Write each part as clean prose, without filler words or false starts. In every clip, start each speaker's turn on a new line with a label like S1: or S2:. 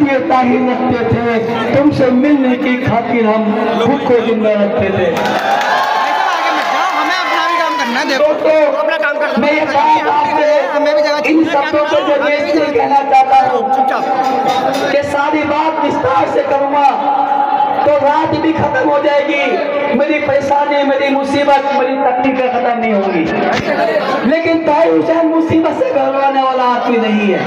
S1: लिए ताहिर रखते थे, तुमसे मिलने की खातिर हम खुद को जिंदा रखते थे। तो मैं ये बात आपसे इन शब्दों से जो इसलिए कहना चाहता हूँ कि सारी बात विस्तार से करूँगा तो रात भी खत्म हो जाएगी, मेरी परेशानी, मेरी मुसीबत, मेरी तकलीफें खत्म नहीं होगी। लेकिन ताहिर हुसैन मुसीबत से घबराने वाला आदमी नहीं है।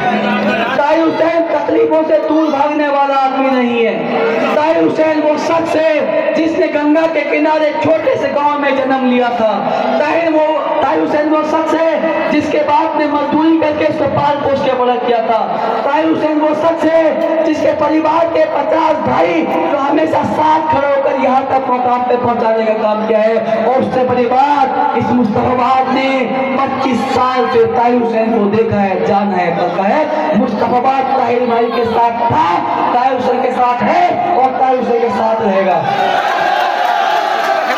S1: ताहिर हुसैन तकलीफों से दूर भागने वाला आदमी नहीं है। ताहिर हुसैन वो शख्स है जिसने गंगा के किनारे छोटे से गांव में जन्म लिया था। ताहिर हुसैन वो शख्स है जिसके बाप ने मजदूरी करके उसको पाल पोस के बड़ा किया था। ताहिर हुसैन वो शख्स है जिसके परिवार के 50 भाई जो हमेशा साथ खड़े होकर यहाँ तक मकाम पे पहुंचाने का काम किया है। और उससे बड़ी बात, इस मुस्तफाबाद ने 25 साल से ताहिर हुसैन को देखा है, जाना है, पता है। मुस्तफाबाद ताहिर भाई के साथ था, ताहिर हुसैन के साथ है और ताहिर हुसैन के साथ रहेगा।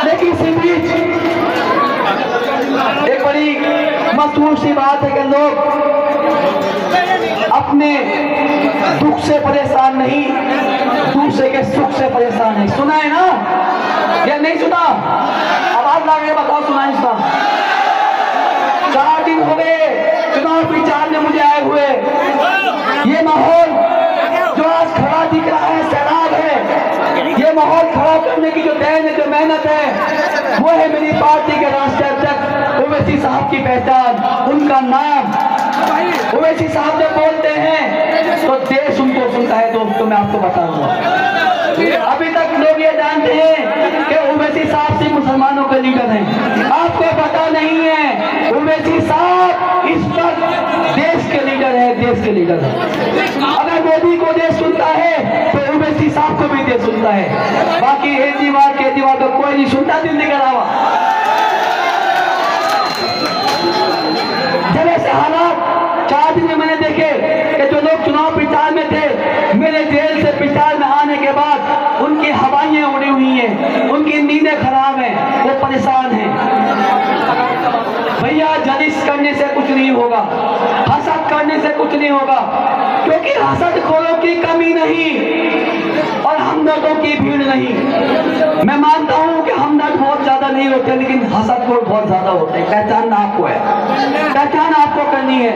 S1: लेकिन इसी बीच एक बड़ी मशहूर सी बात है कि लोग अपने दुख से परेशान नहीं, दूसरे के सुख से परेशान है। सुना है ना या नहीं सुना? आवाज ला के बताओ, सुना है? सुना? 4 दिन हो गए चुनाव प्रचार में मुझे आए हुए। ये माहौल जो आज खड़ा दिख रहा है सैलाब है। ये माहौल खड़ा करने की जो देन है, जो मेहनत है, वो है मेरी पार्टी के राष्ट्रीय अध्यक्ष ओवैसी साहब की पहचान, उनका नाम। ओवैसी साहब जब बोलते हैं तो देश उनको सुनता है। दोस्तों मैं आपको बताऊंगा, अभी तक लोग ये जानते हैं कि ओवैसी साहब सिर्फ मुसलमानों के लीडर हैं। आपको पता नहीं है ओवैसी साहब इस वक्त देश के लीडर है, देश के लीडर है। अगर मोदी को देश सुनता है तो ओवैसी साहब को भी देश सुनता है। बाकी केजरीवाल तो कोई नहीं सुनता दिल्ली के अलावा। जब ऐसे हालात 4 दिन में मैंने देखे कि जो लोग चुनाव प्रचार में थे, मेरे जेल से प्रचार में आने के बाद उनकी हवाइयां उड़ी हुई हैं, उनकी नींदें खराब हैं, वो परेशान हैं। भैया जलिस करने से कुछ नहीं होगा, हसद करने से कुछ नहीं होगा, क्योंकि हसद खोरों की कमी नहीं और हमदर्दों की भीड़ नहीं। मैं मानता हूं कि हमदर्द बहुत ज्यादा नहीं होते, लेकिन हसद खोर बहुत ज्यादा होते हैं। पहचान आपको है, पहचान आपको करनी है।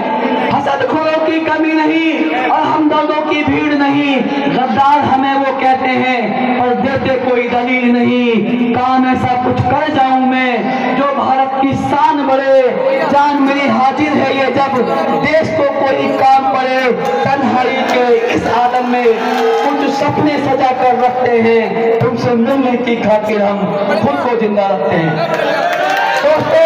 S1: हसद खोरों की कमी नहीं और हमदर्दों की भीड़ नहीं। गद्दार हमें वो कहते हैं पर देते कोई दलील नहीं। काम ऐसा कुछ कर जाऊं मैं जो भारत की शान बढ़े, जान मेरी हाजिर है ये जब देश को कोई काम पड़े। तन्हाई के इस आलम में कुछ सपने सजा कर रखते हैं, तुमसे मिलने की खातिर हम खुद को जिंदा रखते हैं। दोस्तों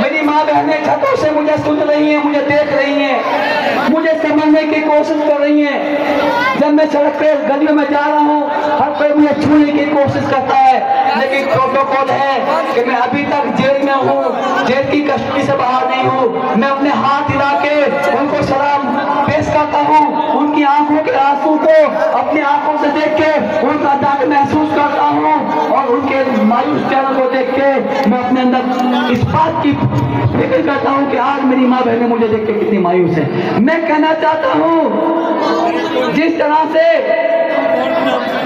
S1: मेरी माँ बहनें छतों से मुझे सुन रही हैं, मुझे देख रही हैं, मुझे समझने की कोशिश कर रही हैं। जब मैं सड़क पे गलियों में जा रहा हूँ, हर कोई मुझे छूने की कोशिश करता है, लेकिन प्रोटोकॉल है कि मैं अभी तक जेल में हूँ, जेल की कस्टडी से बाहर नहीं हूँ। मैं अपने हाथ हिला के उनको सलाम पेश करता हूँ, उनकी आंखों के आंसू को अपनी आंखों से देख के उनका दर्द महसूस करता हूँ और उनके मायूस चेहरे को देख के मैं अपने अंदर इस बात की फिक्र करता हूँ कि आज मेरी माँ बहनें मुझे देख के कितनी मायूस है। मैं कहना चाहता हूँ जिस तरह से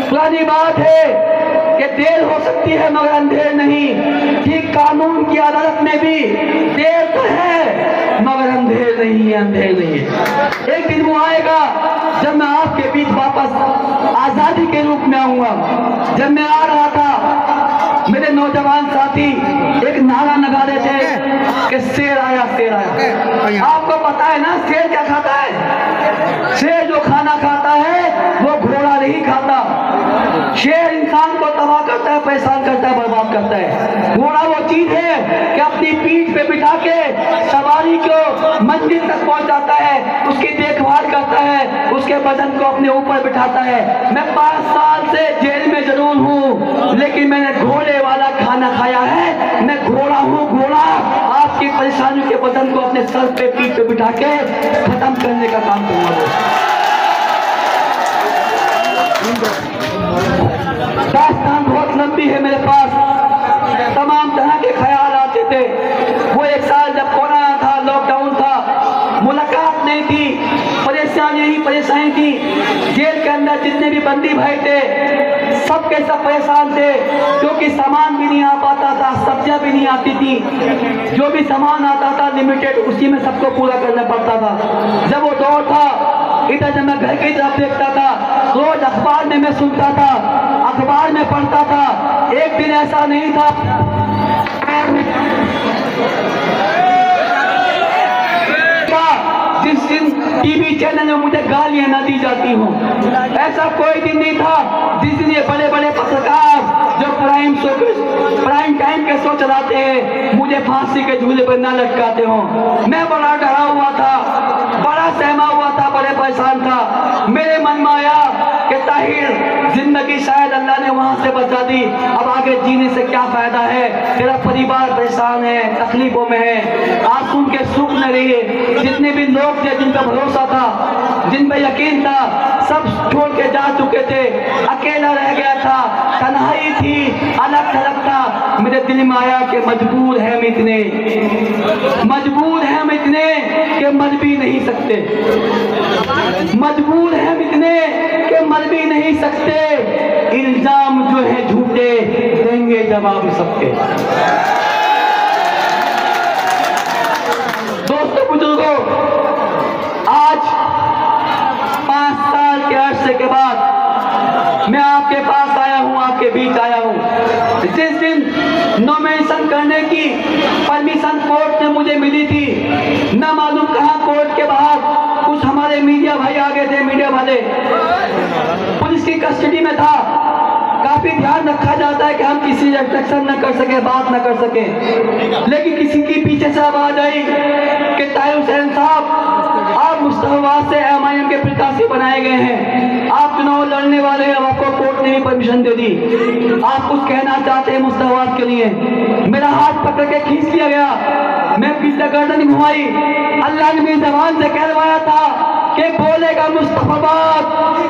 S1: पुरानी बात है कि देर हो सकती है मगर अंधेर नहीं, ठीक कानून की अदालत में भी देर तो है मगर अंधेर नहीं है, अंधेर नहीं है। एक दिन वो आएगा जब मैं आपके बीच वापस आजादी के रूप में आऊंगा। जब मैं आ रहा था मेरे नौजवान साथी एक नारा लगा रहे थे कि शेर आया, शेर आया। आपको पता है ना शेर क्या खाता है? शेर जो खाना खाता है वो घोड़ा नहीं खाता। शेर इंसान को तबाह करता है, परेशान करता है, बर्बाद करता है। घोड़ा वो चीज है कि अपनी पीठ पे बिठा के सवारी को मंजिल तक पहुंचाता है, उसकी देखभाल करता है, उसके बदन को अपने ऊपर बिठाता है। मैं 5 साल से जेल में जरूर हूँ, लेकिन मैंने घोड़े वाला खाना खाया है। मैं घोड़ा हूँ, घोड़ा। आपकी परेशानियों के बदन को अपने सर पे, पीठ पे बिठा के खत्म करने का काम करूंगा। दास्तान बहुत लंबी है मेरे पास, तमाम तरह के ख्याल आते थे। वो एक साल जब कोरोना था, लॉकडाउन था, मुलाकात नहीं थी, परेशानी ही परेशानी थी। जेल के अंदर जितने भी बंदी भाई थे सब के सब परेशान थे, क्योंकि सामान भी नहीं आ पाता था, सब्जियां भी नहीं आती थी। जो भी सामान आता था लिमिटेड, उसी में सबको पूरा करना पड़ता था। जब वो दौर था, इधर जब मैं घर की तरफ देखता था, रोज अखबार में मैं सुनता था, अखबार में पढ़ता था। एक दिन ऐसा नहीं था जिस दिन टीवी चैनल में मुझे गालियां न दी जाती हूँ। ऐसा कोई दिन नहीं था जिस दिन ये बड़े बड़े पत्रकार जो प्राइम टाइम के शो चलाते हैं मुझे फांसी के झूले पर न लटकाते हो। मैं बड़ा डरा हुआ था, बड़ा सहमा हुआ था, बड़े परेशान था। मेरे मन में आया कि ताहिर, जिंदगी शायद अल्लाह ने वहां से बचा दी, अब आगे जीने से क्या फायदा है? तेरा परिवार परेशान है, तकलीफों में है, आज सुन के सुख न रही। जितने भी लोग थे जिन पर भरोसा था, जिन पर यकीन था, सब छोड़ के जा चुके थे। अकेला रह गया था, तन्हाई थी, अलग थलग था। मेरे दिल में आया कि मजबूर है हम इतने कि मर भी नहीं सकते, मजबूर है हम इतने कि मर भी नहीं सकते। इल्जाम जो है झूठे, देंगे जवाब सबके। दोस्तों बुजुर्गों, आज 5 साल के अरसे के बाद मैं आपके पास आया हूं, आपके बीच आया हूं। जिस दिन नॉमिनेशन करने की परमिशन कोर्ट ने मुझे मिली थी, न मालूम कहां कोर्ट के बाहर कुछ हमारे मीडिया भाई आ गए थे, मीडिया वाले पुलिस की कस्टडी में था। काफी ध्यान रखा जाता है कि हम किसी रिस्ट्रिक्शन न कर सके, बात न कर सके, लेकिन किसी की पीछे से आवाज आई कि ताहिर हुसैन साहब, आप मुस्तफाबाद से MIM के प्रत्याशी बनाए गए हैं, आप चुनाव लड़ने वाले हैं, आपको कोर्ट ने भी परमिशन दे दी, आप कुछ कहना चाहते हैं मुस्तफाबाद के लिए। मेरा हाथ पकड़ के खींच लिया गया, मैं पीछे गर्दन घुमाई। अल्लाह ने मेरी जबान से कहलवाया था कि बोलेगा मुस्तफाबाद,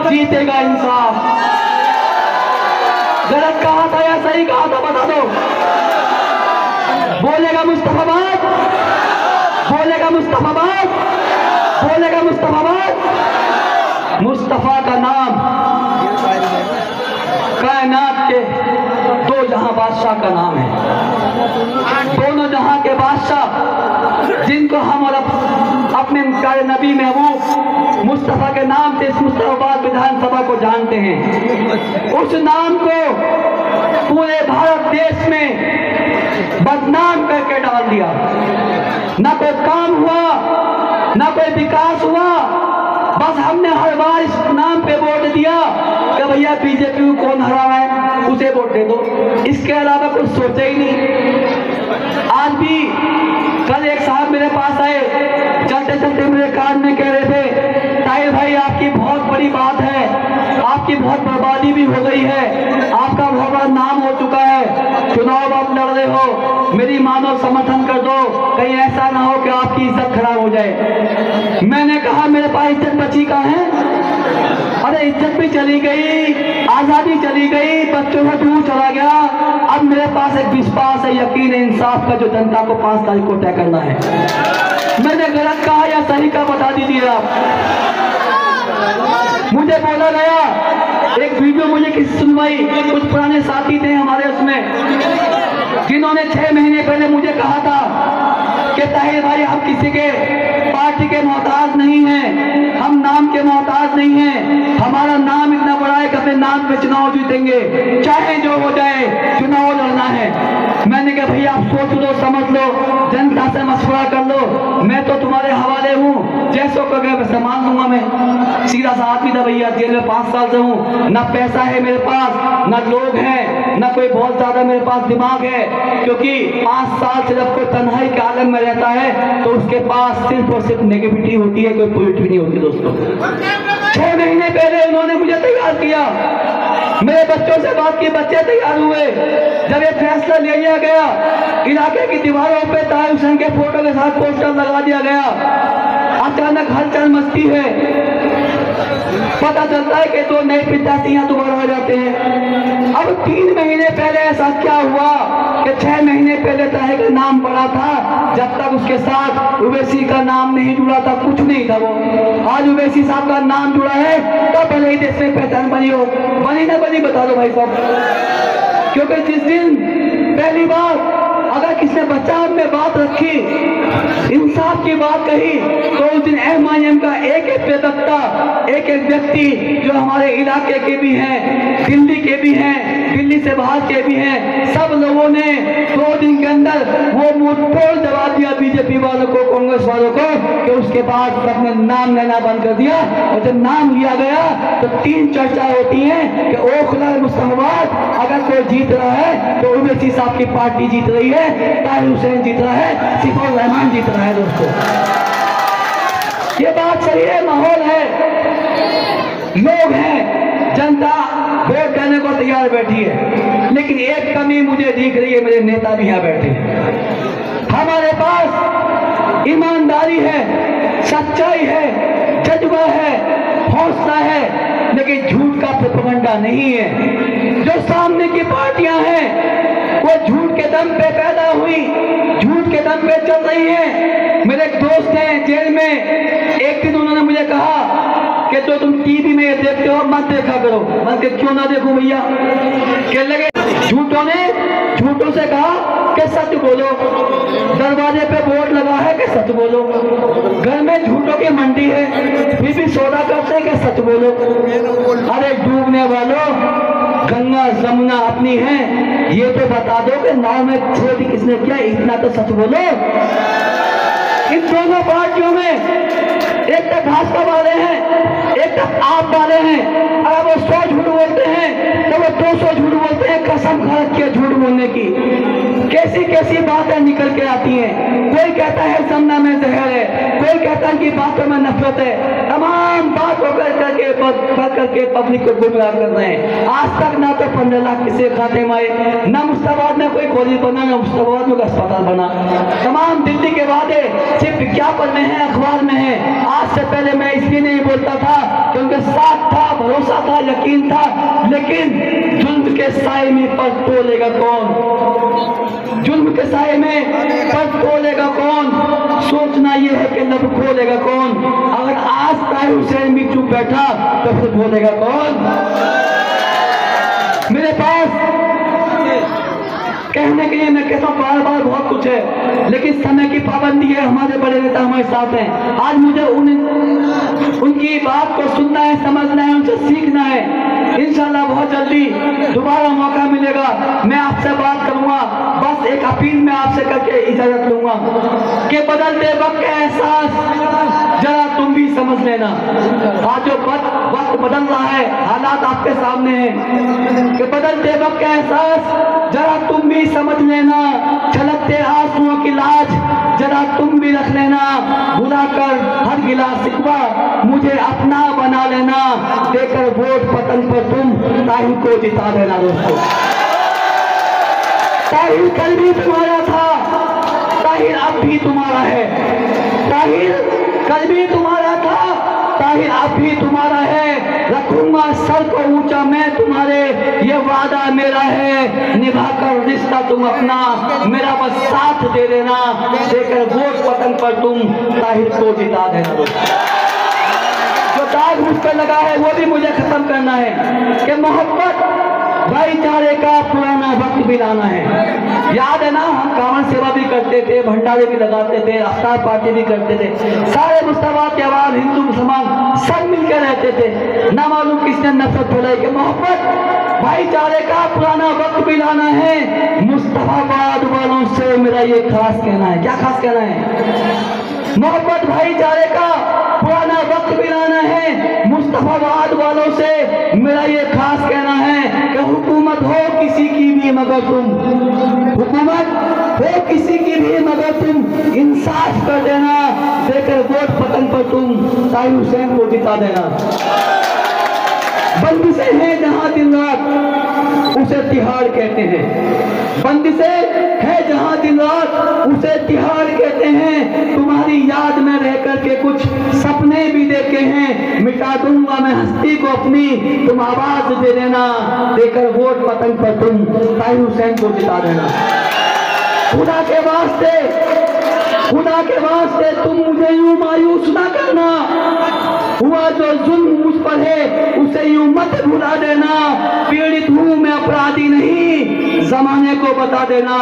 S1: जीतेगा इंसाफ। गलत कहा था या सही कहा था बता दो। बोलेगा मुस्तफाबाद, बोलेगा मुस्तफाबाद, बोलेगा मुस्तफाबाद। मुस्तफा का नाम कायनात के 2 जहां बादशाह का नाम है। दोनों जहां के बादशाह जिनको हम और अपने प्यारे नबी महबूब मुस्तफा के नाम से इस मुस्तफाबाद विधानसभा को जानते हैं, उस नाम को पूरे भारत देश में बदनाम करके डाल दिया। न कोई काम हुआ, न कोई विकास हुआ, बस हमने हर बार इस नाम पे वोट दिया कि भैया बीजेपी को कौन हरा है उसे वोट दे दो, इसके अलावा कुछ सोचा ही नहीं। आज भी कल एक साहब मेरे पास आए, चलते चलते मेरे कान में कह रहे थे, ताहिर भाई आपकी बहुत बड़ी बात है, आपकी बहुत बर्बादी भी हो गई है, आपका बहुत बड़ा नाम हो चुका है, चुनाव आप लड़ रहे हो, मेरी मानो समर्थन कर दो, कहीं ऐसा ना हो कि आपकी इज्जत खराब हो जाए। मैंने कहा मेरे पास इज्जत बची कहाँ है? अरे इज्जत भी चली गई, आजादी चली गई, बच्चों का दूर चला गया। अब मेरे पास एक विश्वास है, यकीन है इंसाफ का, जो जनता को 5 तारीख को तय करना है। मैंने गलत कहा या सही का बता दीजिए आप। मुझे बोला गया, एक वीडियो मुझे किसी सुनवाई, कुछ पुराने साथी थे हमारे उसमें, जिन्होंने 6 महीने पहले मुझे कहा था कि ताहिर भाई हम किसी के पार्टी के मोहताज नहीं हैं, हम नाम के मोहताज नहीं हैं, हमारा नाम इतना बड़ा है कि अपने नाम पे चुनाव जीतेंगे, चाहे जो हो जाए, चुनाव लड़ना है। मैंने कहा भैया आप सोच लो, समझ लो, जनता से मशवरा कर लो, मैं तो तुम्हारे हवाले हूँ, जैसो कहोगे वैसे मान लूंगा। मैं सीधा सा आदमी था भैया, जेल में 5 साल से हूँ, ना पैसा है मेरे पास, ना लोग हैं, ना कोई बहुत ज्यादा मेरे पास दिमाग है, क्योंकि 5 साल से जब कोई तन्हाई के आलम में रहता है तो उसके पास सिर्फ और सिर्फ नेगेटिविटी होती है, कोई पॉजिटिव नहीं होती। दोस्तों 6 महीने पहले उन्होंने मुझे तैयार किया, मेरे बच्चों से बात की, बच्चे तैयार हुए। जब ये फैसला ले लिया गया, इलाके की दीवारों पे ताहिर हुसैन के फोटो के साथ पोस्टर लगा दिया गया, अचानक हलचल मचती है। पता चलता है कि 2 नए प्रत्याशी यहाँ दोबारा आ जाते हैं। अब 3 महीने पहले ऐसा क्या हुआ कि 6 महीने पहले तय का नाम पड़ा था, जब तक उसके साथ ओवैसी का नाम नहीं जुड़ा था कुछ नहीं था वो। आज ओवैसी साहब का नाम जुड़ा है तब भले ही देश में पहचान बनी हो, बनी ना बनी बता दो भाई साहब। क्योंकि जिस दिन पहली बार अगर किसने बचाव में बात रखी, इंसाफ की बात कही, तो उस दिन MIM का एक एक प्रवक्ता, एक एक व्यक्ति जो हमारे इलाके के भी हैं, दिल्ली के भी हैं, दिल्ली से बाहर के भी हैं, सब लोगों ने 2 दिन के अंदर वो मुंहतोड़ जवाब दिया बीजेपी वालों को, कांग्रेस वालों को, कि उसके बाद सबने नाम लेना बंद कर दिया। और जब नाम लिया गया तो 3 चर्चा होती है कि ओखला मुस्लिमाबाद अगर कोई जीत रहा है तो ओवैसी साहब की पार्टी जीत रही है, ताहिर हुसैन जीत रहा है, सिफाउर रहमान जीत रहा है। दोस्तों ये बात सही है, माहौल है, लोग हैं, जनता वोट देने को तैयार बैठी है। लेकिन एक कमी मुझे दिख रही है, मेरे नेता भी यहाँ बैठे हैं। हमारे पास ईमानदारी है, सच्चाई है, जज्बा है, हौसला है, लेकिन झूठ का प्रोपेगेंडा नहीं है। जो सामने की पार्टियां हैं वो झूठ के दम पे पैदा हुई, झूठ के दम पे चल रही है। मेरे एक दोस्त हैं जेल में, एक दिन उन्होंने मुझे कहा कि जो तुम टीवी में ये देखते हो मत देखा करो। मैं क्यों ना देखूं भैया? कहने लगे झूठों ने झूठों से कहा कि सच बोलो, दरवाजे पे बोर्ड लगा है कि सच बोलो, घर में झूठों की मंडी है फिर भी सौदा करते हैं कि सच बोलो। अरे डूबने वालों, गंगा जमुना अपनी है, ये तो बता दो कि नाव में खोद किसने किया, इतना तो सच बोलो। इन दोनों पार्टियों में एक तो भाजपा वाले हैं, एक तो आप वाले हैं। अगर वो 100 झूठ बोलते हैं तो वो 200 झूठ बोलते हैं, कसम खा रखी है झूठ बोलने की। कैसी कैसी बातें निकल के आती हैं। कोई कहता है समना में जहर है, कोई कहता है कि बातों में नफरत है। तमाम बात करके पब्लिक को गुमराह कर रहे हैं। आज तक ना तो 15 लाख किसी खाते में आए, ना मुस्ताबाद में कोई कॉलेज बना, ना मुस्ताबाद में अस्पताल बना। तमाम दिल्ली के वादे सिर्फ विज्ञापन में है, अखबार में है। आज से पहले मैं इसलिए नहीं बोलता था क्योंकि साथ था, भरोसा था, यकीन था। लेकिन जुल्म के साए में पर तोलेगा कौन? जुल्म के साए में पर तोलेगा कौन? सोचना यह है कि लब खोलेगा कौन? अगर आज ताहिर हुसैन भी चुप बैठा तो फिर बोलेगा कौन? मेरे पास कहने के लिए मैं कहता हूँ बार बार बहुत कुछ है, लेकिन समय की पाबंदी है। हमारे बड़े नेता हमारे साथ हैं। आज मुझे उनकी बात को सुनना है, समझना है, उनसे सीखना है। इंशाल्लाह बहुत जल्दी दोबारा मौका मिलेगा, मैं आपसे बात करूंगा। बस एक अपील मैं आपसे करके इजाजत लूंगा कि बदलते वक्त का एहसास जरा तुम भी समझ लेना। आज जो वक्त बदल रहा है, हालात आपके सामने हैं, कि बदलते वक्त का एहसास जरा तुम भी समझ लेना। छलकते आंसुओं की लाज जरा तुम भी रख लेना। भुलाकर हर गिला शिकवा मुझे अपना बना लेना। देकर वोट पतन पर तुम ताहिर को जिता देना। दोस्तों ताहिर कल भी तुम्हारा था, ताहिर अब भी तुम्हारा है। ताहिर कल भी तुम्हारा था, ताहिर अब भी तुम्हारा है। रखूंगा सर को ऊंचा मैं तुम्हारे, ये वादा मेरा है। निभाकर रिश्ता तुम अपना, मेरा बस साथ दे देना। देकर वोट पतन पर तुम ताहिर को जिता देना। जो दाग मुझ पर लगा है वो भी मुझे खत्म करना है कि मोहब्बत भाईचारे का पुराना वक्त भी लाना है। याद है ना, हम कामन सेवा भी करते थे, भंडारे भी लगाते थे, अफ्तार पार्टी भी करते थे। सारे मुस्तफा के आवाज हिंदू मुसलमान सब मिलकर रहते थे। ना मालूम किसने नफरत फैलाई कि मोहब्बत भाईचारे का पुराना वक्त भी लाना है। मुस्तफाबाद वालों से मेरा ये खास कहना है। क्या खास कहना है? मोहब्बत भाईचारे का पुराना वक्त भी लाना है। मुस्तफाबाद वालों से मेरा ये खास कहना है कि हुकूमत हो किसी की भी मगर तुम, हुकूमत हो किसी की भी मगर तुम इंसाफ कर देना। देकर वोट पतन पर तुम ताहिर हुसैन को जिता देना। बंदिशें हैं जहां दिन रात उसे तिहाड़ कहते हैं। बंदिशें है जहां दिन रात उसे तिहाड़ कहते हैं। तुम्हारी याद में रह करके कुछ सपने भी देखे हैं, मिटा दूंगा मैं हस्ती को अपनी, तुम आवाज दे देना, देकर वोट पतंग पर तुम ताहिर हुसैन को जिता देना। खुदा के वास्ते तुम मुझे यूं मायूस ना करना, हुआ जो जुल्म मुझ पर है उसे यूं मत भुला देना। पीड़ित हूं मैं, अपराधी नहीं, जमाने को बता देना,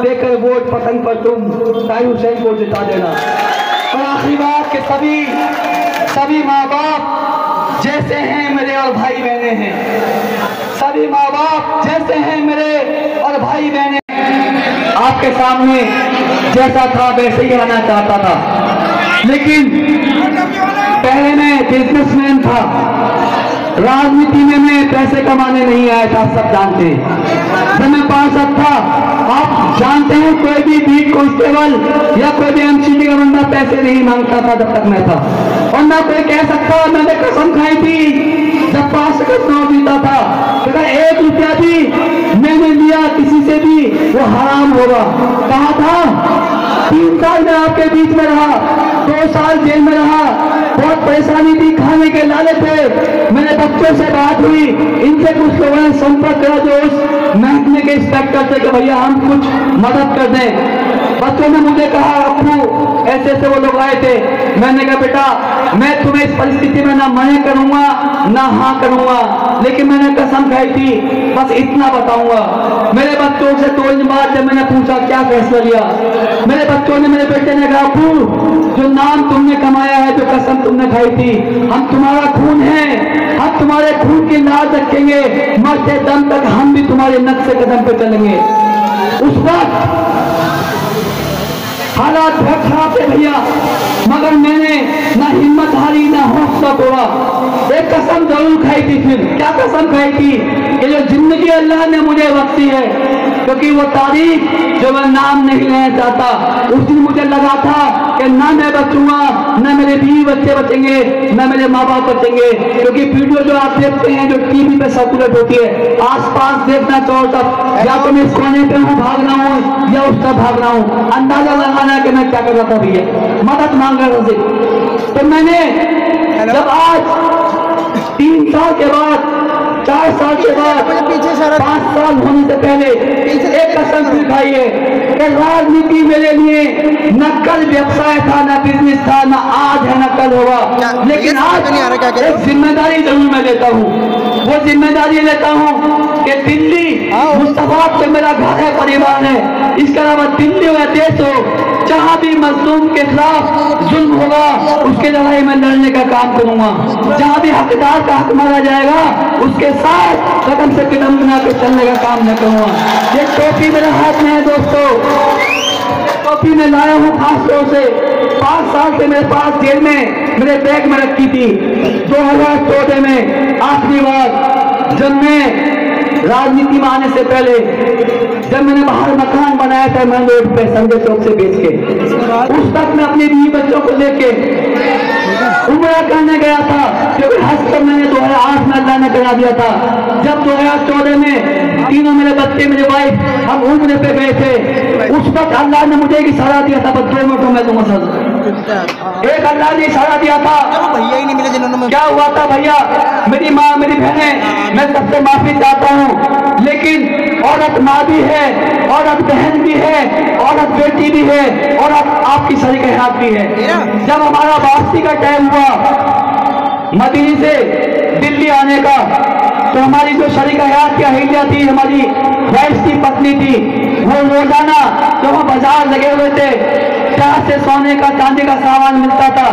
S1: देकर वोट पतंग पर तुम ताहिर हुसैन को जिता देना। और आखिरी बात के सभी माँ बाप जैसे हैं मेरे और भाई बहने हैं, सभी माँ बाप जैसे हैं मेरे और भाई बहने। आपके सामने जैसा था वैसे ही आना चाहता था, लेकिन पहले मैं बिजनेसमैन था, राजनीति में मैं पैसे कमाने नहीं आया था, सब जानते हैं। जब मैं पार्षद था, आप जानते हैं, कोई भी बीट कांस्टेबल या कोई भी एमसीडी का बंदा पैसे नहीं मांगता था जब तक मैं था। और ना कोई कह सकता, मैंने कसम खाई थी जब पार्षद का चुनाव जीता था, अगर 1 रुपया भी मैंने लिया किसी से भी वो हराम होगा। कहा था 3 साल में आपके बीच में रहा, 2 साल जेल में रहा, बहुत परेशानी थी, खाने के लाले थे। मैंने बच्चों से बात हुई, इनसे कुछ लोगों ने संपर्क करा जो उस महकमे के इंस्पेक्टर थे कि भैया हम कुछ मदद कर दें। बच्चों ने मुझे कहा अप्पू ऐसे ऐसे वो लोग आए थे। मैंने कहा बेटा मैं तुम्हें इस परिस्थिति में ना मना करूंगा ना हाँ करूंगा, लेकिन मैंने कसम खाई थी बस इतना बताऊंगा। मेरे बच्चों से 2 दिन बाद जब मैंने पूछा क्या फैसला लिया, मेरे बच्चों ने, मेरे बेटे ने कहा अप्पू जो नाम तुमने कमाया है, जो कसम तुमने खाई थी, हम तुम्हारा खून है, हम तुम्हारे खून की लाज रखेंगे, मरते दम तक हम भी तुम्हारे नक्शे कदम पे चलेंगे। उस वक्त हालात बहुत खराब थे भैया, मगर मैंने ना हिम्मत हारी ना हौसला तोड़ा। एक कसम जरूर खाई थी। फिर क्या कसम खाई थी कि जो जिंदगी अल्लाह ने मुझे बख्शी है, क्योंकि वो तारीख जो मैं नाम नहीं लेना चाहता, उस दिन मुझे लगा था कि ना मैं बचूंगा, ना मेरे बीवी बच्चे बचेंगे, ना मेरे माँ बाप बचेंगे। क्योंकि वीडियो जो आप देखते हैं जो टीवी पे सर्कुलेट होती है, आसपास देखना चाहो तब या तो मैं इस कोने पे हूँ भाग रहा हूँ या उस तरफ भाग रहा हूँ, अंदाजा लगाना कि मैं क्या कर रहा था भैया, मदद मांग रहा था। तो मैंने जब आज 3 साल के बाद, 4 साल के बाद, 5 साल होने से पहले एक कसम खाई है कि राजनीति मेरे लिए न कल व्यवसाय था, न बिजनेस था, न आज है न कल होगा, लेकिन आज एक जिम्मेदारी जरूर मैं लेता हूँ। वो जिम्मेदारी लेता हूँ कि दिल्ली मुस्तफाबाद पे मेरा घर है, परिवार है, इसके अलावा दिल्ली हो या देश हो, जहाँ भी मजलूम के खिलाफ जुल्म होगा उसके लड़ाई में लड़ने का काम करूंगा। जहाँ भी हकदार का हक मारा जाएगा उसके साथ कदम से कदम बना के चलने का काम न करूंगा। ये टोपी मेरे हाथ में है दोस्तों, टोपी में लाया हूँ खास तौर से। 5 साल से मेरे पास जेल में मेरे बैग में रखी थी। 2014 में आखिरी बार जब मैं राजनीति में आने से पहले जब मैंने बाहर मकान बनाया था मैं रोड पे संजय चौक से बेच के, उस वक्त मैं अपने बीवी बच्चों को लेके उम्रा करने गया था, क्योंकि हज कर मैंने 2008 में अल्लाह ने करा दिया था। जब 2014 में तीनों मेरे बच्चे, मेरे वाइफ, हम उम्र पे गए थे, उस वक्त अल्लाह ने मुझे एक इशारा दिया था, बस 2 मिनटों में दूंगा सर। एक अल्लाह ने इशारा दिया था,
S2: भैया ही नहीं मिले जिन्होंने।
S1: क्या हुआ था भैया, मेरी माँ, मेरी बहनें, मैं सबसे माफी चाहता हूँ, लेकिन औरत माँ भी है, औरत बहन भी है, औरत बेटी भी है, औरत आपकी शरीक हयात भी है। जब हमारा वापसी का टाइम हुआ मदीने से दिल्ली आने का, तो हमारी जो शरीक हयात की अहिल्या थी, हमारी वाइफ की पत्नी थी, वो रोजाना जो वहाँ बाजार लगे हुए थे, जहाँ से सोने का चांदी का सामान मिलता था,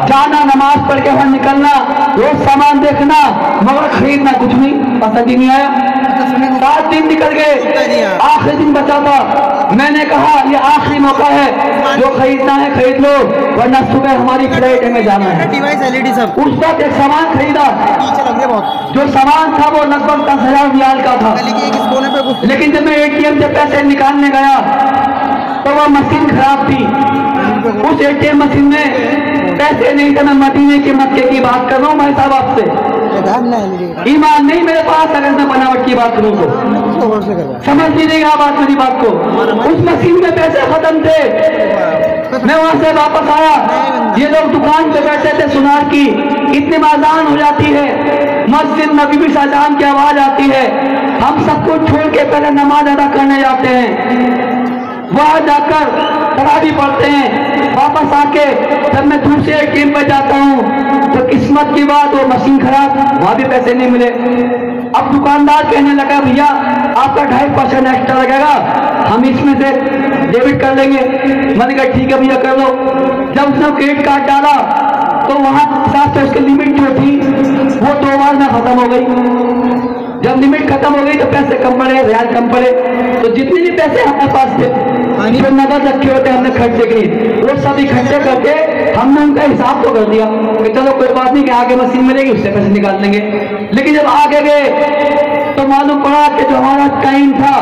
S1: जाना नमाज पढ़ के वहां निकलना, रोज सामान देखना, मगर खरीदना कुछ नहीं, पसंद ही नहीं आया। 7 दिन निकल गए, आखिरी दिन बचा था। मैंने कहा ये आखिरी मौका है, जो खरीदना है खरीद लो, वरना सुबह हमारी फ्लाइट में जाना है।
S2: डिवाइस एलईडी सब।
S1: उस वक्त एक सामान खरीदा, जो सामान था वो लगभग 10,000 रियाल का था, लेकिन जब मैं ATM से पैसे निकालने गया तो वह मशीन खराब थी। उस ATM मशीन में पैसे नहीं थे। मैं मदीने के मक्के की बात कर रहा हूँ भाई साहब आपसे, ईमान नहीं मेरे पास, अगर मैं बनावट की बात करूँ तो समझ लीजिएगा आप बात, मेरी बात को। उस मशीन में पैसे खत्म थे, मैं वहां से वापस आया, ये लोग दुकान पे बैठे थे सुनार की, इतनी अजान हो जाती है, मस्जिद नबी से अजान की आवाज आती है, हम सबको छोड़ के पहले नमाज अदा करने जाते हैं, वहां जाकर तरावी पढ़ते हैं, वापस आके जब मैं दूसरे टीम पे जाता हूँ तो किस्मत की बात वो मशीन खराब, वहां भी पैसे नहीं मिले। अब दुकानदार कहने लगा भैया आपका 2.5% एक्स्ट्रा लगेगा, हम इसमें से डेबिट कर लेंगे। मैंने कहा ठीक है भैया कर लो। जब उसने क्रेडिट कार्ड डाला तो वहां साथ से उसकी लिमिट जो थी वो 2 बार में खत्म हो गई। जब लिमिट खत्म हो गई तो पैसे कम पड़े, ब्याज कम पड़े, तो जितने भी पैसे हमारे पास थे जो नगद रखे होते हमने खर्चे किए, वो सब इकट्ठे करके हमने उनका हिसाब तो कर दिया कि चलो कोई बात नहीं कि आगे मशीन मिलेगी उससे पैसे निकाल लेंगे। लेकिन जब आगे गए तो मालूम पड़ा कि जो हमारा टाइम था,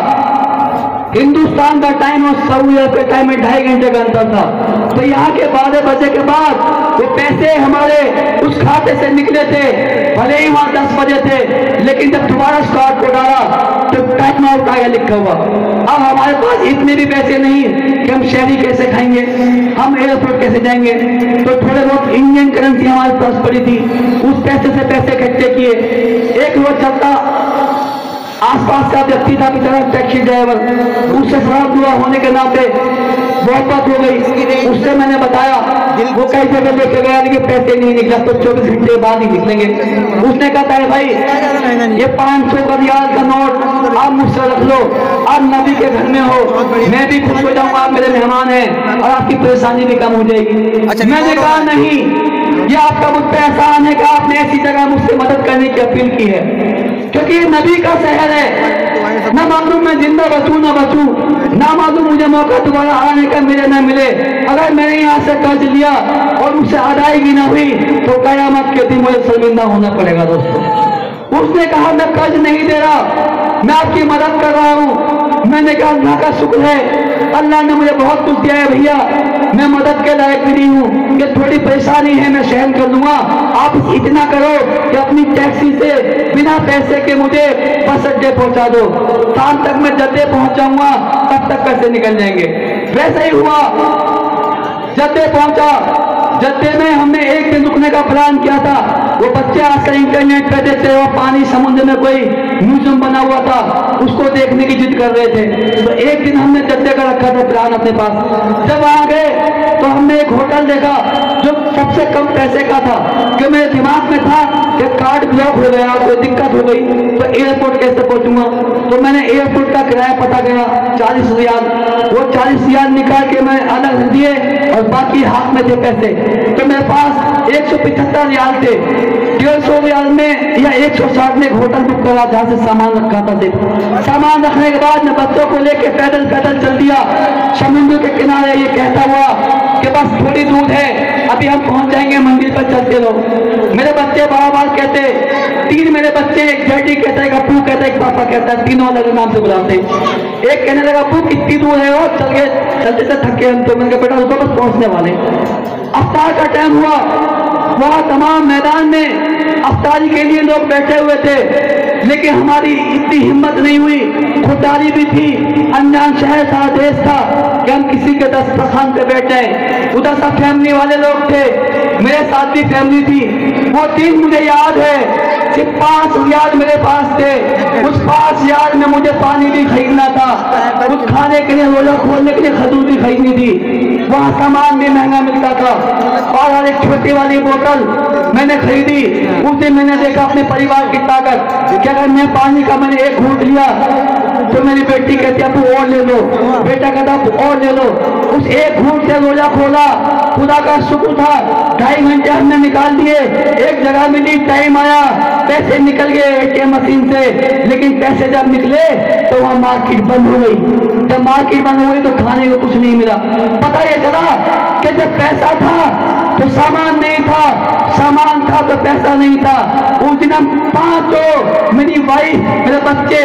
S1: हिंदुस्तान का टाइम और सऊदी अरब के टाइम में 2.5 घंटे का अंतर था, तो यहाँ के 12 बजे के बाद वो पैसे हमारे उस खाते से निकले थे, भले ही वहां 10 बजे थे, लेकिन जब दोबारा स्टार्ट को डाला तो टाइम आउट आया लिखा हुआ। अब हमारे पास इतने भी पैसे नहीं कि हम शहरी कैसे खाएंगे, हम एयरपोर्ट कैसे जाएंगे, तो थोड़े बहुत इंडियन करेंसी हमारे पास पड़ी थी, उस पैसे से पैसे इकट्ठे किए। एक रोज चलता आसपास का व्यक्ति था बेचारा टैक्सी ड्राइवर, उससे शराब दुआ होने के नाते मोहब्बत हो गई, उससे मैंने बताया, वो कई जगह लेके गया लेकिन पैसे नहीं निकला, तो 24 घंटे बाद ही निकलेंगे। उसने कहा है भाई ये 500 का रियाल का नोट आप मुझसे रख लो, आप नबी के घर में हो, मैं भी खुश हो जाऊंगा, आप मेरे मेहमान हैं और आपकी परेशानी भी कम हो जाएगी। मैंने कहा नहीं, ये आपका मुझ पे एहसान है कि आपने ऐसी जगह मुझसे मदद करने की अपील की है, क्योंकि ये नबी का शहर है, ना मालूम मैं जिंदा बचूं ना बचूं, ना मालूम मुझे मौका दोबारा आने का मिले ना मिले। अगर मैंने यहाँ से कर्ज लिया और मुझसे अदायगी ना हुई तो कयामत के दिन मुझे शर्मिंदा होना पड़ेगा। दोस्तों उसने कहा मैं कर्ज नहीं दे रहा, मैं आपकी मदद कर रहा हूँ। मैंने कहा अल्लाह का शुक्र है, अल्लाह ने मुझे बहुत कुछ दिया है भैया, मैं मदद के लायक भी नहीं हूँ, ये थोड़ी परेशानी है मैं सहन कर लूंगा, आप इतना करो कि अपनी टैक्सी से बिना पैसे के मुझे बस अड्डे पहुंचा दो, शाम तक मैं जद्दे पहुंच जाऊंगा, तब तक पैसे निकल जाएंगे। वैसा ही हुआ, जद्दे पहुंचा, जद्दे में हमने एक दिन रुकने का प्लान किया था। वो बच्चे आजकल इंटरनेट पे देखते वो पानी समुद्र में कोई म्यूजियम बना हुआ था, उसको देखने की जिद कर रहे थे, तो एक दिन हमने जद्दे का रखा था प्लान अपने पास। जब वहां गए तो हमने एक होटल देखा जो सबसे कम पैसे का था, कि मेरे दिमाग में था कि कार्ड ब्लॉक हो गया, कोई दिक्कत हो गई तो एयरपोर्ट कैसे पहुंचूंगा। तो मैंने एयरपोर्ट का किराया पता किया 40 रियाल, वो 40 रियाल निकाल के मैं अलग दिए और बाकी हाथ में थे पैसे, तो मेरे पास 175 रियाल थे। 150 रियाल में या 160 में एक होटल बुक करा जहाँ से सामान रखा था। सामान रखने के बाद मैं बच्चों को लेके पैदल पैदल चल दिया समुद्र के किनारे, ये कहता हुआ कि बस थोड़ी दूर है, अभी हम पहुंच जाएंगे, मंदिर पर चलते रहो। मेरे बच्चे बार बार कहते, 3 मेरे बच्चे, एक डैडी कहता है, एक अप्पू कहता है, एक पापा कहता है, तीनों अलग नाम से बुलाते। एक कहने लगा अप्पू कितनी दूर है, वो चल गए, चलते चलते थके हम तो। मैंने कहा बेटा उसको बस पहुंचने वाले। अफ्तार का टाइम हुआ, वहां तमाम मैदान में अफ्तारी के लिए लोग बैठे हुए थे, लेकिन हमारी इतनी हिम्मत नहीं हुई, खुददारी भी थी, अनजान शहर था, देश था, कि हम किसी के दस्तरखान पे बैठ जाए। उधर सब फैमिली वाले लोग थे, मेरे साथ भी फैमिली थी। वो दिन मुझे याद है, सिर्फ 5 रियाल मेरे पास थे, उस 5 रियाल में मुझे पानी भी खरीदना था, कुछ खाने के लिए, रोजा खोलने के लिए खजूर भी खरीदनी थी, वहाँ सामान भी महंगा मिलता था, और एक छोटी वाली बोतल मैंने खरीदी। उस दिन मैंने देखा अपने परिवार की ताकत, कि अगर मैं पानी का मैंने एक घूंट लिया तो मेरी बेटी कहती अब और ले लो, बेटा कहता अब और ले लो। उस एक घूंट से रोजा खोला, खुदा का शुक्र था, 2.5 घंटे हमने निकाल दिए, एक जगह मिली, टाइम आया, पैसे निकल गए एटीएम मशीन से। लेकिन पैसे जब निकले तो वहाँ मार्केट बंद हो गई। जब मार्केट बंद हो गई तो खाने को कुछ नहीं मिला। पता ये चला कि जब पैसा था तो सामान नहीं था, सामान था तो पैसा नहीं था। उस दिन हम 5 मेरी वाइफ, मेरे बच्चे,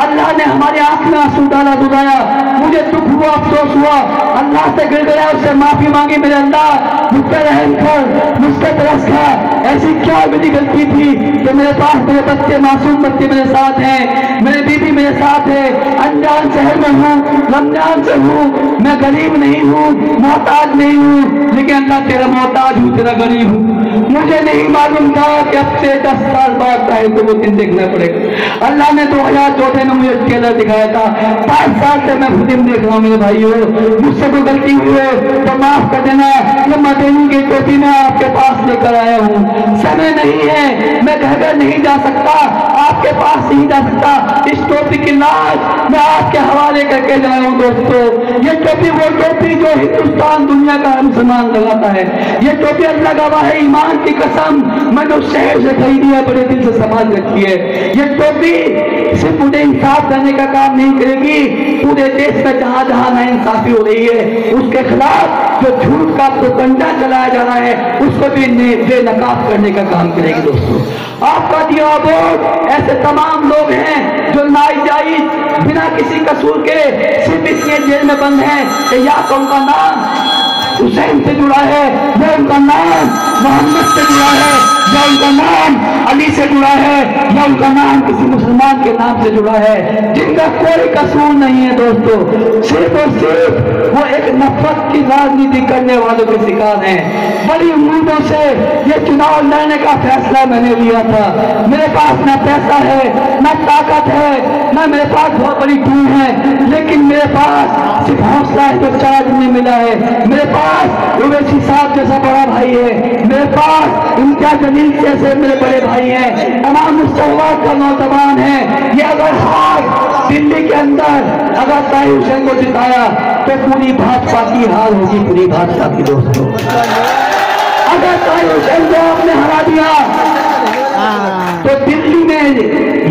S1: अल्लाह ने हमारे आंख में आंसू डाला, दुलाया, मुझे दुख हुआ, अफसोस हुआ, अल्लाह से गिड़गिड़ाया, उससे माफी मांगी, मेरे अल्लाह मुझ पर रहम कर, मुझ पर तरस कर, ऐसी क्या मेरी गलती थी कि मेरे पास मेरे बच्चे, मासूम बच्चे मेरे साथ हैं, मेरी बीवी मेरे साथ है, अनजान शहर में हूँ, रमजान से हूँ, मैं गरीब नहीं हूँ, मोहताज नहीं हूँ, लेकिन अल्लाह तेरा मोहताज हूँ, तेरा गरीब हूँ। मुझे नहीं मालूम था कि अब से 10 साल बाद चाहे तो वो दिन देखना पड़ेगा। अल्लाह ने 2014 में मुझे ट्रेलर दिखाया था। 5 साल से मैं फिल्म देख रहा हूँ मेरे भाइयों। मुझसे कोई गलती हुई है तो माफ कर देना। ये मदीने की टोपी मैं आपके पास लेकर आया हूँ। समय नहीं है, मैं घर नहीं जा सकता, आपके पास नहीं जा सकता। इस टोपी की लाज मैं आपके हवाले करके जा रहा हूँ दोस्तों। ये टोपी वो टोपी जो हिंदुस्तान दुनिया का मुसलमान लगाता है। ये टोपी अल्लाह का वाह, ईमान की कसम मैंने उस शहर से खरीदी है, बड़े दिल से संभाल रखी है। ये टोपी सिर्फ मुझे इंसाफ करने का काम नहीं करेगी, पूरे देश में जहां जहां नाइंसाफी हो रही है उसके खिलाफ जो झूठ का प्रोपगंडा चलाया जा रहा है उसको भी बेनकाब करने का काम करेगी दोस्तों। आपका दिया वोट ऐसे तमाम लोग हैं जो नाजायज बिना किसी कसूर के सिर्फ इसलिए जेल में बंद हैं कि या तो उनका नाम हुसैन से जुड़ा है, या उनका नाम मोहम्मद से जुड़ा है, या उनका नाम अली से जुड़ा है, या उनका नाम किसी मुसलमान के नाम से जुड़ा है, जिनका कोई कसूर नहीं है दोस्तों। सिर्फ और सिर्फ वो एक नफरत की राजनीति करने वालों के शिकार हैं। बड़ी उम्मीदों से ये चुनाव लड़ने का फैसला मैंने लिया था। मेरे पास न पैसा है, न ताकत है, न मेरे पास बहुत बड़ी टीम है, लेकिन मेरे पास सिर्फ हौसला है जो 4 दिन में मिला है। मेरे पास उवैसी साहब जैसा बड़ा भाई है, मेरे पास इम्तियाज जलील जैसे मेरे बड़े भाई हैं, तमाम मुस्तफा का नौजवान है। ये अगर हार दिल्ली के अंदर अगर ताहिर हुसैन को जिताया तो पूरी भाजपा की हार होगी, पूरी भाजपा की दोस्तों। अगर ताहिर हुसैन को आपने हरा दिया तो दिल्ली में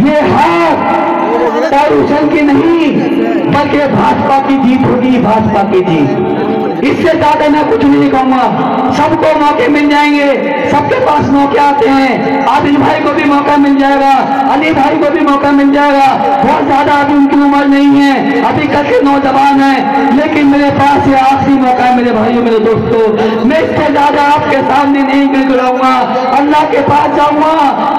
S1: ये हार ताहिर हुसैन की नहीं बल्कि भाजपा की जीत होगी, भाजपा की जीत। इससे ज्यादा मैं कुछ नहीं कहूंगा। सबको मौके मिल जाएंगे, सबके पास मौके आते हैं। आदिल भाई को भी मौका मिल जाएगा, अली भाई को भी मौका मिल जाएगा। बहुत ज्यादा अभी उनकी उम्र नहीं है, अभी कल के नौजवान है, लेकिन मेरे पास ये आखिरी मौका है मेरे भाइयों, मेरे दोस्तों। मैं इससे ज्यादा आपके सामने नहीं गिड़गिड़ाऊंगा, अल्लाह के पास जाऊंगा,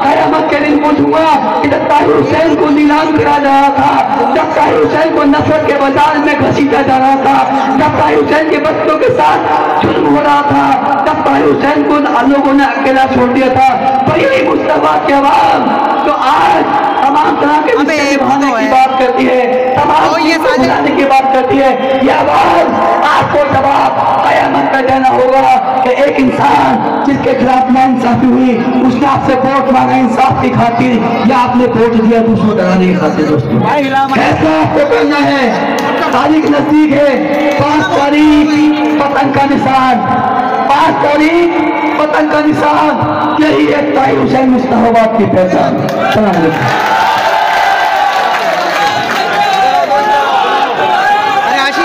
S1: कयामत के दिन पूछूंगा कि जब ताहिर हुसैन को नीलाम करा जा रहा था, जब ताहिर हुसैन को नफरत के बाजार में घसीटा जा रहा था, जब ताहिर हुसैन के बच्चों के साथ जुल्म हो रहा था, जब ताहिर हुसैन को लोगों ने अकेला छोड़ दिया था, तो यही मुस्तफा की आवाज तो आज तमाम तरह के निभाने की बात करती है, तमाम बुलाने की बात करती है। यह आवाज आपको जवाब कयामत में देना होगा कि एक इंसान जिसके खिलाफ नाइंसाफी हुई, उसने आपसे वोट मांगा इंसाफ की खातिर, या आपने वोट दिया दूसरों डराने की खातिर। दोस्तों फैसला आपको करना है, तारीख नजदीक है। 5 तारीख पतंग का निशान, 5 तारीख पतंग का निशान, यही है ताहिर हुसैन मुस्तफाबाद की पहचान।